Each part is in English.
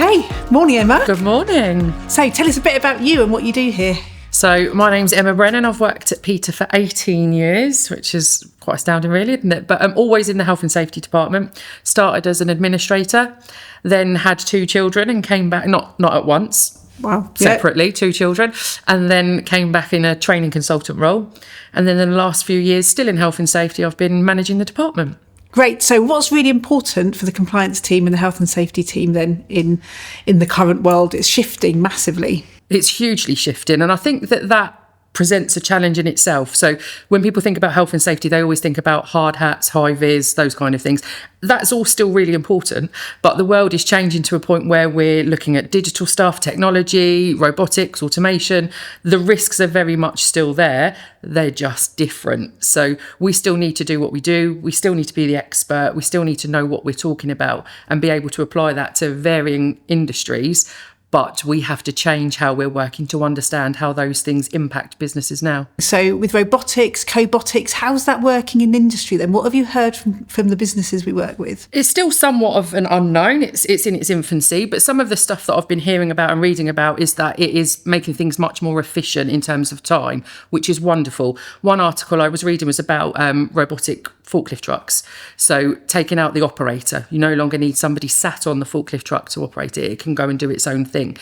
Okay, morning Emma. Good morning. So tell us a bit about you and what you do here. So my name's Emma Brennan. I've worked at Peter for 18 years, which is quite astounding really, isn't it? But I'm always in the health and safety department. Started as an administrator, then had 2 children and came back, not at once. Wow. Separately, 2 children, and then came back in a training consultant role. And then in the last few years, still in health and safety, I've been managing the department. Great. So what's really important for the compliance team and the health and safety team then in the current world? It's shifting massively. It's hugely shifting, and I think that presents a challenge in itself. So when people think about health and safety, they always think about hard hats, high vis, those kind of things. That's all still really important, but the world is changing to a point where we're looking at digital stuff, technology, robotics, automation. The risks are very much still there. They're just different. So we still need to do what we do. We still need to be the expert. We still need to know what we're talking about and be able to apply that to varying industries. But we have to change how we're working to understand how those things impact businesses now. So with robotics, cobotics, how's that working in industry then? What have you heard from the businesses we work with? It's still somewhat of an unknown. It's in its infancy, but some of the stuff that I've been hearing about and reading about is that it is making things much more efficient in terms of time, which is wonderful. One article I was reading was about robotic forklift trucks. So taking out the operator, you no longer need somebody sat on the forklift truck to operate it. It can go and do its own thing,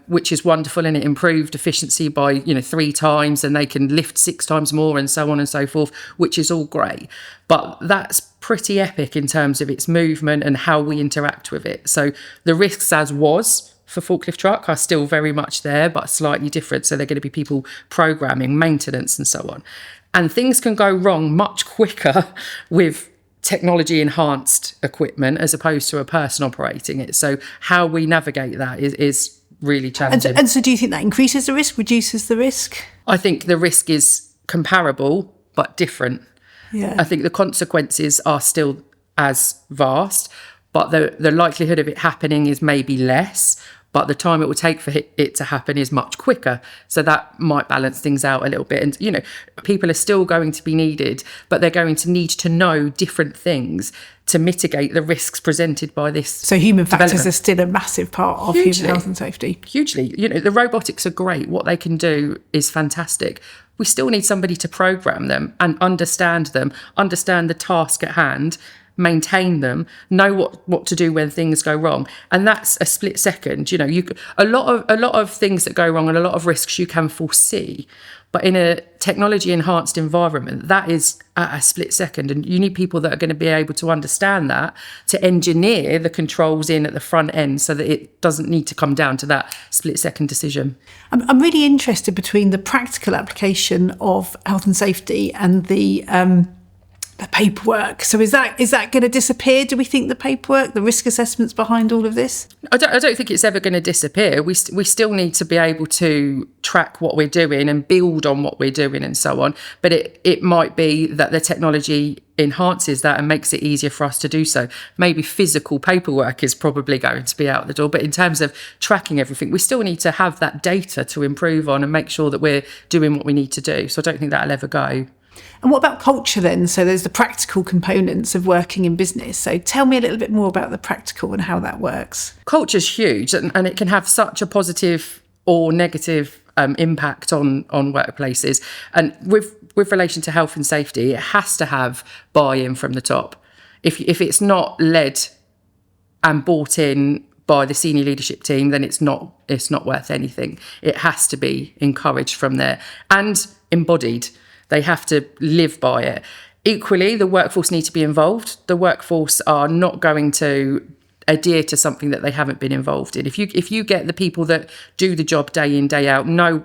which is wonderful, and it improved efficiency by 3 times, and they can lift 6 times more and so on and so forth, which is all great. But that's pretty epic in terms of its movement and how we interact with it. So the risks as was for forklift truck are still very much there, but slightly different. So they're going to be people programming, maintenance and so on. And things can go wrong much quicker with technology enhanced equipment as opposed to a person operating it. So how we navigate that is really challenging. And so do you think that increases the risk, reduces the risk? I think the risk is comparable but different. Yeah. I think the consequences are still as vast, but the likelihood of it happening is maybe less. But the time it will take for it to happen is much quicker. So that might balance things out a little bit. And, people are still going to be needed, but they're going to need to know different things to mitigate the risks presented by this. So human factors are still a massive part of human health and safety. Hugely. The robotics are great. What they can do is fantastic. We still need somebody to program them and understand them, understand the task at hand, maintain them, know what to do when things go wrong, and that's a split second. A lot of things that go wrong and a lot of risks you can foresee, but in a technology enhanced environment, that is at a split second, and you need people that are going to be able to understand that, to engineer the controls in at the front end so that it doesn't need to come down to that split second decision. I'm really interested between the practical application of health and safety and the paperwork. So is that going to disappear? Do we think the paperwork, the risk assessments behind all of this? I don't think it's ever going to disappear. We still need to be able to track what we're doing and build on what we're doing and so on. But it might be that the technology enhances that and makes it easier for us to do so. Maybe physical paperwork is probably going to be out the door. But in terms of tracking everything, we still need to have that data to improve on and make sure that we're doing what we need to do. So I don't think that'll ever go. And what about culture then? So there's the practical components of working in business. So tell me a little bit more about the practical and how that works. Culture's huge, and it can have such a positive or negative impact on workplaces. And with relation to health and safety, it has to have buy-in from the top. If it's not led and bought in by the senior leadership team, then it's not worth anything. It has to be encouraged from there and embodied. They have to live by it. Equally, the workforce need to be involved. The workforce are not going to adhere to something that they haven't been involved in. If you get the people that do the job day in, day out, know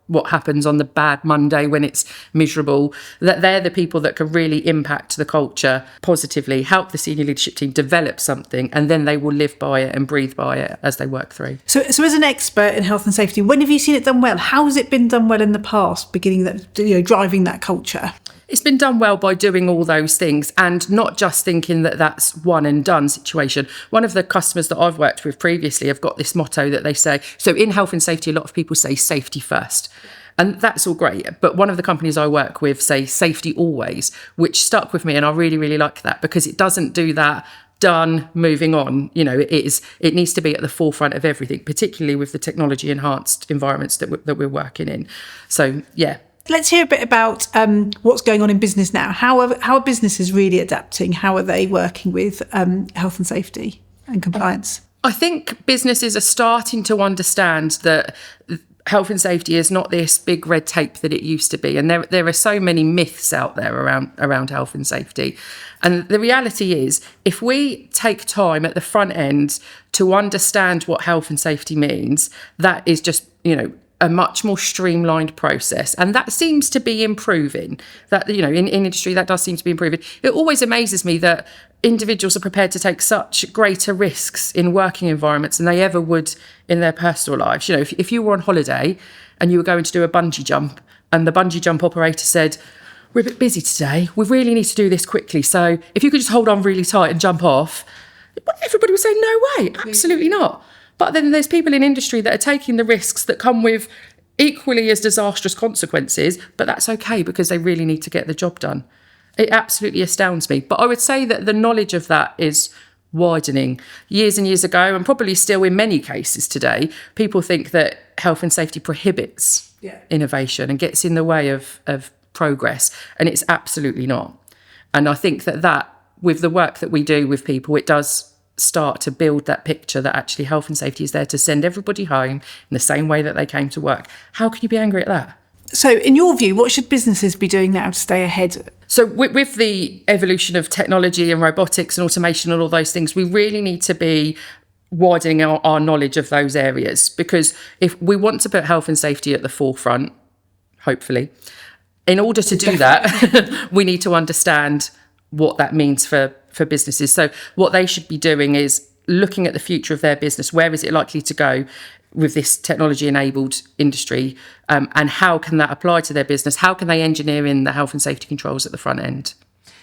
what happens on the bad Monday when it's miserable, that they're the people that can really impact the culture positively, help the senior leadership team develop something, and then they will live by it and breathe by it as they work through. So as an expert in health and safety, when have you seen it done well? How has it been done well in the past, driving that culture? It's been done well by doing all those things and not just thinking that that's one and done situation. One of the customers that I've worked with previously have got this motto that they say, so in health and safety, a lot of people say safety first. And that's all great. But one of the companies I work with say safety always, which stuck with me. And I really, really like that because it doesn't do that done, moving on. It needs to be at the forefront of everything, particularly with the technology enhanced environments that we're working in. So yeah. Let's hear a bit about what's going on in business now. How are businesses really adapting? How are they working with health and safety and compliance? I think businesses are starting to understand that health and safety is not this big red tape that it used to be. And there are so many myths out there around health and safety. And the reality is, if we take time at the front end to understand what health and safety means, that is just, a much more streamlined process. And that seems to be improving. That, in industry, that does seem to be improving. It always amazes me that individuals are prepared to take such greater risks in working environments than they ever would in their personal lives. If you were on holiday and you were going to do a bungee jump and the bungee jump operator said, "We're a bit busy today, we really need to do this quickly, so if you could just hold on really tight and jump off," everybody would say, "No way, absolutely not." But then there's people in industry that are taking the risks that come with equally as disastrous consequences, but that's okay because they really need to get the job done. It absolutely astounds me. But I would say that the knowledge of that is widening. Years and years ago, and probably still in many cases today, people think that health and safety prohibits innovation and gets in the way of progress, and it's absolutely not. And I think that with the work that we do with people, it does start to build that picture that actually health and safety is there to send everybody home in the same way that they came to work. How can you be angry at that? So in your view, what should businesses be doing now to stay ahead? So with the evolution of technology and robotics and automation and all those things, we really need to be widening our knowledge of those areas, because if we want to put health and safety at the forefront, hopefully, in order to do that, we need to understand what that means for businesses. So what they should be doing is looking at the future of their business. Where is it likely to go with this technology-enabled industry? And how can that apply to their business? How can they engineer in the health and safety controls at the front end?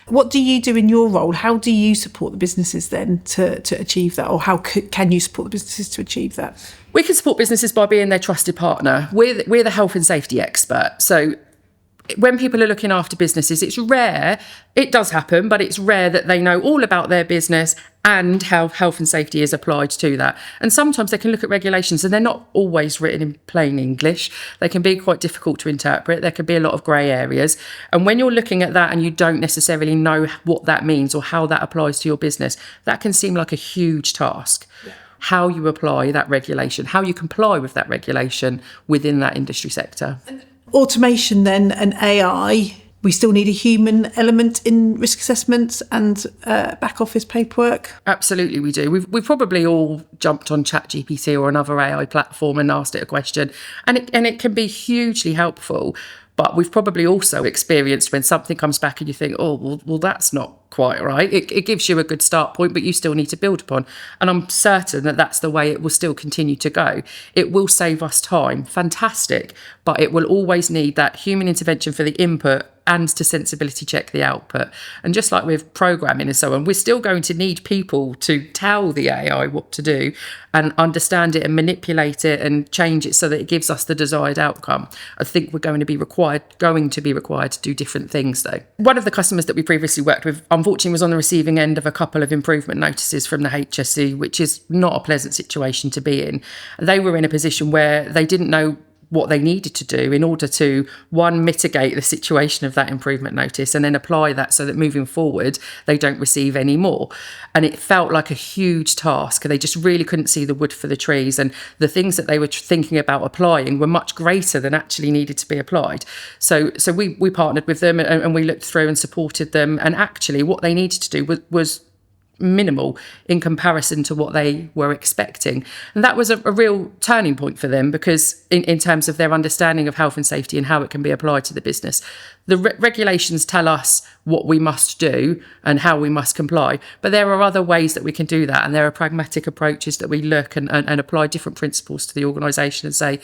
What do you do in your role? How do you support the businesses then to achieve that? Or how can you support the businesses to achieve that? We can support businesses by being their trusted partner. We're the health and safety expert. So when people are looking after businesses, it's rare, it does happen, but it's rare that they know all about their business and how health and safety is applied to that. And sometimes they can look at regulations and they're not always written in plain English. They can be quite difficult to interpret. There can be a lot of grey areas. And when you're looking at that and you don't necessarily know what that means or how that applies to your business, that can seem like a huge task. Yeah. How you apply that regulation, how you comply with that regulation within that industry sector. Automation then and AI, we still need a human element in risk assessments and back office paperwork. Absolutely, we do. We've probably all jumped on ChatGPT or another AI platform and asked it a question, and it can be hugely helpful. But we've probably also experienced when something comes back and you think, oh, well, that's not quite right. It gives you a good start point, but you still need to build upon. And I'm certain that that's the way it will still continue to go. It will save us time. Fantastic. But it will always need that human intervention for the input and to sensibility check the output. And just like with programming and so on, we're still going to need people to tell the AI what to do and understand it and manipulate it and change it so that it gives us the desired outcome. I think we're going to be required to do different things though. One of the customers that we previously worked with, unfortunately, was on the receiving end of a couple of improvement notices from the HSE, which is not a pleasant situation to be in. They were in a position where they didn't know what they needed to do in order to, one, mitigate the situation of that improvement notice and then apply that so that moving forward, they don't receive any more. And it felt like a huge task. They just really couldn't see the wood for the trees. And the things that they were thinking about applying were much greater than actually needed to be applied. So we partnered with them and we looked through and supported them. And actually what they needed to do was minimal in comparison to what they were expecting. And that was a real turning point for them because in terms of their understanding of health and safety and how it can be applied to the business. The regulations tell us what we must do and how we must comply, but there are other ways that we can do that, and there are pragmatic approaches that we look and apply different principles to the organisation and say,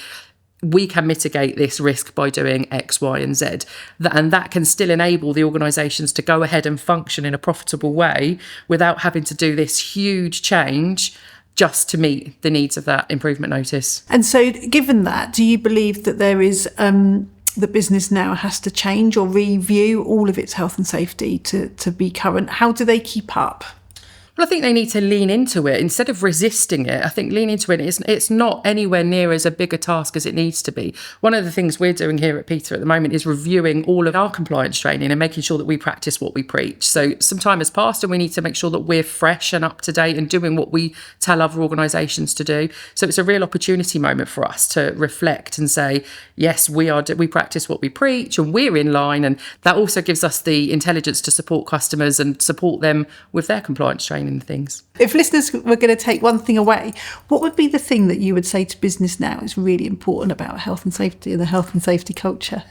we can mitigate this risk by doing X, Y, and Z. And that can still enable the organisations to go ahead and function in a profitable way without having to do this huge change just to meet the needs of that improvement notice. And so given that, do you believe that there is the business now has to change or review all of its health and safety to be current? How do they keep up? Well, I think they need to lean into it instead of resisting it. I think lean into it. It's not anywhere near as a bigger task as it needs to be. One of the things we're doing here at Peter at the moment is reviewing all of our compliance training and making sure that we practice what we preach. So some time has passed and we need to make sure that we're fresh and up to date and doing what we tell other organisations to do. So it's a real opportunity moment for us to reflect and say, yes, we practice what we preach and we're in line. And that also gives us the intelligence to support customers and support them with their compliance training and things. If listeners were going to take one thing away, what would be the thing that you would say to business now is really important about health and safety and the health and safety culture?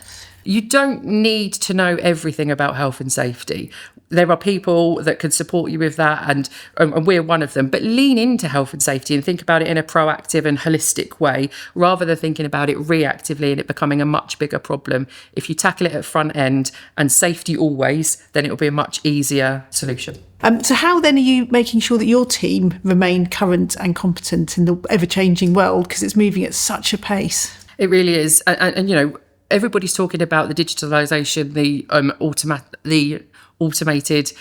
You don't need to know everything about health and safety. There are people that can support you with that, and we're one of them. But lean into health and safety and think about it in a proactive and holistic way, rather than thinking about it reactively and it becoming a much bigger problem. If you tackle it at front end and safety always, then it'll be a much easier solution. So how then are you making sure that your team remain current and competent in the ever-changing world, because it's moving at such a pace? It really is. And you know, everybody's talking about the digitalisation, the automated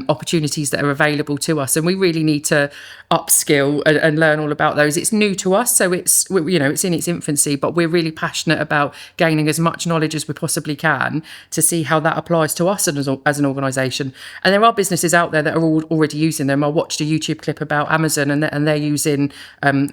opportunities that are available to us, and we really need to upskill and learn all about those. It's new to us, so it's in its infancy, but we're really passionate about gaining as much knowledge as we possibly can to see how that applies to us as an organisation. And there are businesses out there that are already using them. I watched a YouTube clip about Amazon and they're using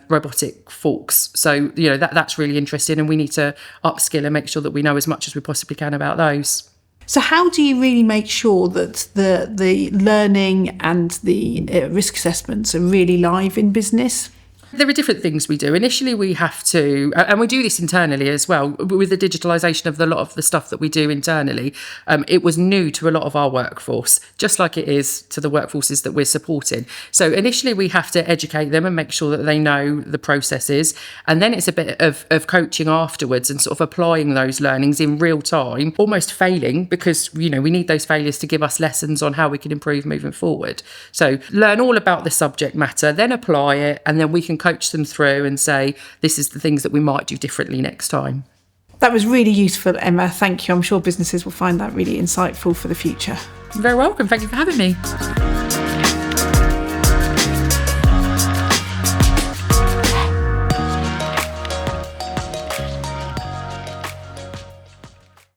robotic forks, so that's really interesting, and we need to upskill and make sure that we know as much as we possibly can about those. So how do you really make sure that the learning and the risk assessments are really live in business? There are different things we do. Initially, we have to, and we do this internally as well, with the digitalisation of a lot of the stuff that we do internally. It was new to a lot of our workforce, just like it is to the workforces that we're supporting. So initially, we have to educate them and make sure that they know the processes. And then it's a bit of coaching afterwards and sort of applying those learnings in real time, almost failing, because, we need those failures to give us lessons on how we can improve moving forward. So learn all about the subject matter, then apply it, and then we can coach them through and say, this is the things that we might do differently next time. That was really useful, Emma. Thank you. I'm sure businesses will find that really insightful for the future. You're very welcome. Thank you for having me.